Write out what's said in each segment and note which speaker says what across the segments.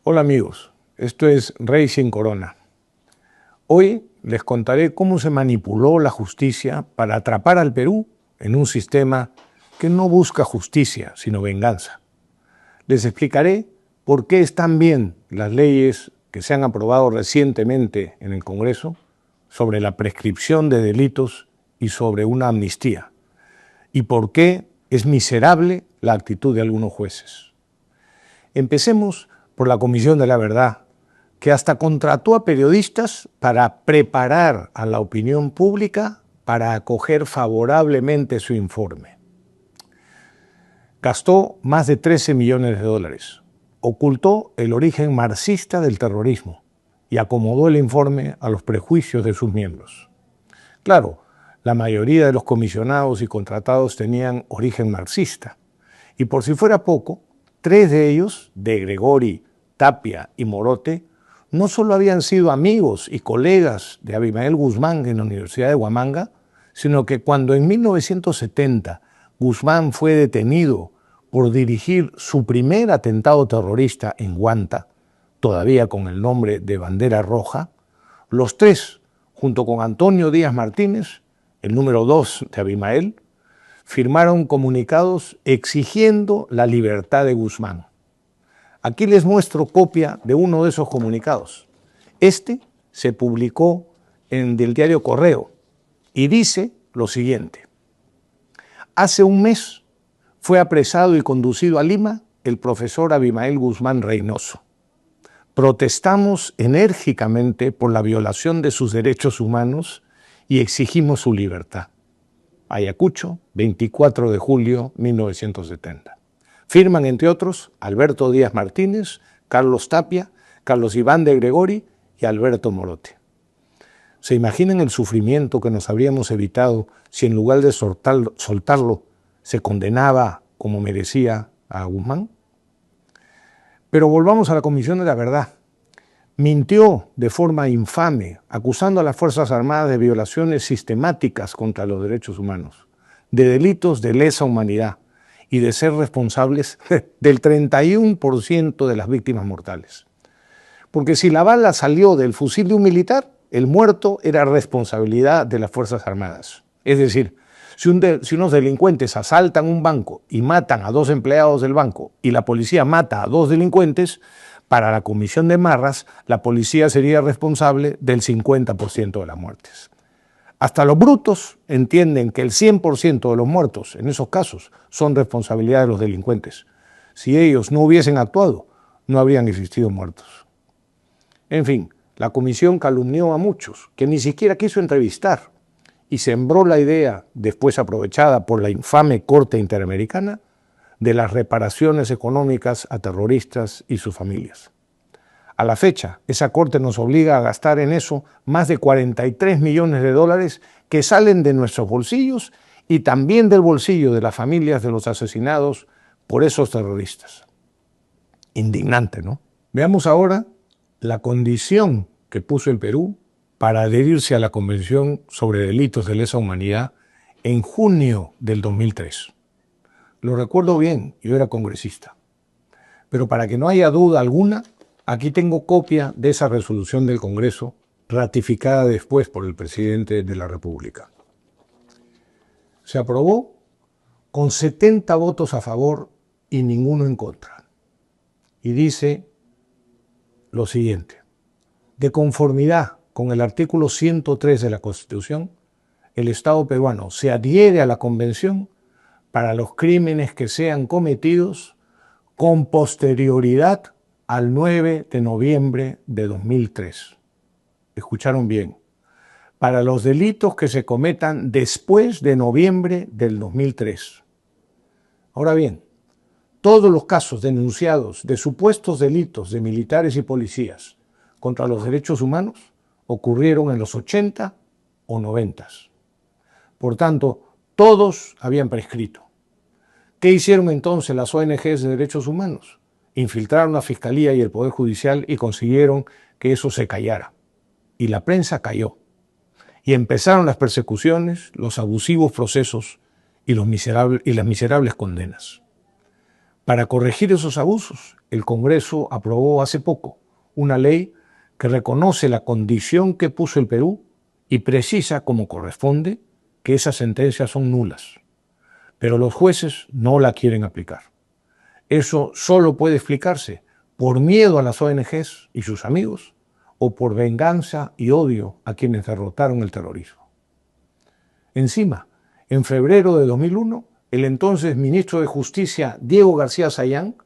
Speaker 1: Hola amigos, esto es Rey sin Corona. Hoy les contaré cómo se manipuló la justicia para atrapar al Perú en un sistema que no busca justicia, sino venganza. Les explicaré por qué están bien las leyes que se han aprobado recientemente en el Congreso sobre la prescripción de delitos y sobre una amnistía, y por qué es miserable la actitud de algunos jueces. Empecemos por la Comisión de la Verdad, que hasta contrató a periodistas para preparar a la opinión pública para acoger favorablemente su informe. Gastó más de 13 millones de dólares, ocultó el origen marxista del terrorismo y acomodó el informe a los prejuicios de sus miembros. Claro, la mayoría de los comisionados y contratados tenían origen marxista, y por si fuera poco, 3 de ellos, de Gregori, Tapia y Morote, no solo habían sido amigos y colegas de Abimael Guzmán en la Universidad de Huamanga, sino que cuando en 1970 Guzmán fue detenido por dirigir su primer atentado terrorista en Huanta, todavía con el nombre de Bandera Roja, los 3, junto con Antonio Díaz Martínez, el número 2 de Abimael, firmaron comunicados exigiendo la libertad de Guzmán. Aquí les muestro copia de uno de esos comunicados. Este se publicó en el diario Correo y dice lo siguiente: hace un mes fue apresado y conducido a Lima el profesor Abimael Guzmán Reynoso. Protestamos enérgicamente por la violación de sus derechos humanos y exigimos su libertad. Ayacucho, 24 de julio 1970. Firman, entre otros, Alberto Díaz Martínez, Carlos Tapia, Carlos Iván de Gregori y Alberto Morote. ¿Se imaginan el sufrimiento que nos habríamos evitado si en lugar de soltarlo se condenaba como merecía a Guzmán? Pero volvamos a la Comisión de la Verdad. Mintió de forma infame, acusando a las Fuerzas Armadas de violaciones sistemáticas contra los derechos humanos, de delitos de lesa humanidad y de ser responsables del 31% de las víctimas mortales. Porque si la bala salió del fusil de un militar, el muerto era responsabilidad de las Fuerzas Armadas. Es decir, si unos delincuentes asaltan un banco y matan a 2 empleados del banco y la policía mata a 2 delincuentes, para la comisión de Marras, la policía sería responsable del 50% de las muertes. Hasta los brutos entienden que el 100% de los muertos, en esos casos, son responsabilidad de los delincuentes. Si ellos no hubiesen actuado, no habrían existido muertos. En fin, la comisión calumnió a muchos, que ni siquiera quiso entrevistar, y sembró la idea, después aprovechada por la infame Corte Interamericana, de las reparaciones económicas a terroristas y sus familias. A la fecha, esa corte nos obliga a gastar en eso más de 43 millones de dólares que salen de nuestros bolsillos y también del bolsillo de las familias de los asesinados por esos terroristas. Indignante, ¿no? Veamos ahora la condición que puso el Perú para adherirse a la Convención sobre Delitos de Lesa Humanidad en junio del 2003. Lo recuerdo bien, yo era congresista. Pero para que no haya duda alguna, aquí tengo copia de esa resolución del Congreso, ratificada después por el presidente de la República. Se aprobó con 70 votos a favor y ninguno en contra. Y dice lo siguiente: de conformidad con el artículo 103 de la Constitución, el Estado peruano se adhiere a la Convención para los crímenes que sean cometidos con posterioridad al 9 de noviembre de 2003. Escucharon bien. Para los delitos que se cometan después de noviembre del 2003. Ahora bien, todos los casos denunciados de supuestos delitos de militares y policías contra los derechos humanos ocurrieron en los 80 o 90. Por tanto, todos habían prescrito. ¿Qué hicieron entonces las ONGs de derechos humanos? Infiltraron la Fiscalía y el Poder Judicial y consiguieron que eso se callara. Y la prensa cayó. Y empezaron las persecuciones, los abusivos procesos y las miserables condenas. Para corregir esos abusos, el Congreso aprobó hace poco una ley que reconoce la condición que puso el Perú y precisa, como corresponde, que esas sentencias son nulas. Pero los jueces no la quieren aplicar. Eso solo puede explicarse por miedo a las ONGs y sus amigos o por venganza y odio a quienes derrotaron el terrorismo. Encima, en febrero de 2001, el entonces ministro de Justicia, Diego García Sayán,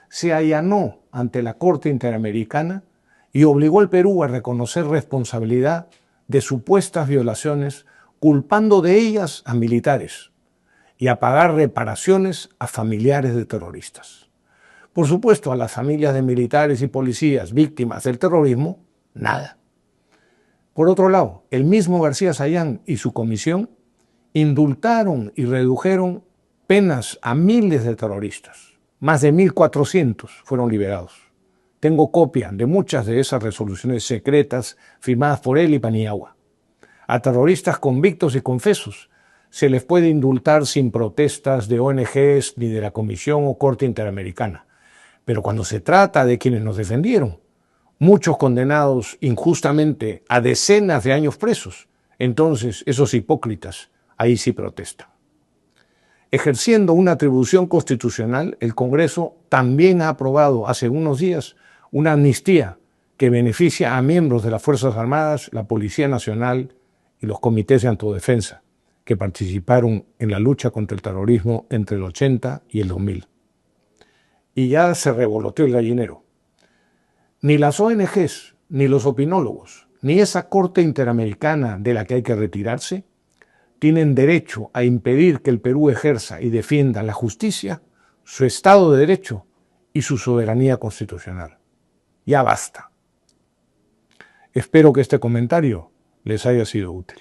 Speaker 1: se allanó ante la Corte Interamericana y obligó al Perú a reconocer responsabilidad de supuestas violaciones, culpando de ellas a militares y a pagar reparaciones a familiares de terroristas. Por supuesto, a las familias de militares y policías víctimas del terrorismo, nada. Por otro lado, el mismo García Sayán y su comisión indultaron y redujeron penas a miles de terroristas. Más de 1.400 fueron liberados. Tengo copia de muchas de esas resoluciones secretas firmadas por él y Paniagua. A terroristas convictos y confesos se les puede indultar sin protestas de ONGs ni de la Comisión o Corte Interamericana. Pero cuando se trata de quienes nos defendieron, muchos condenados injustamente a decenas de años presos, entonces esos hipócritas ahí sí protestan. Ejerciendo una atribución constitucional, el Congreso también ha aprobado hace unos días una amnistía que beneficia a miembros de las Fuerzas Armadas, la Policía Nacional y los comités de autodefensa que participaron en la lucha contra el terrorismo entre el 80 y el 2000. Y ya se revoloteó el gallinero. Ni las ONGs, ni los opinólogos, ni esa Corte Interamericana de la que hay que retirarse, tienen derecho a impedir que el Perú ejerza y defienda la justicia, su Estado de Derecho y su soberanía constitucional. Ya basta. Espero que este comentario les haya sido útil.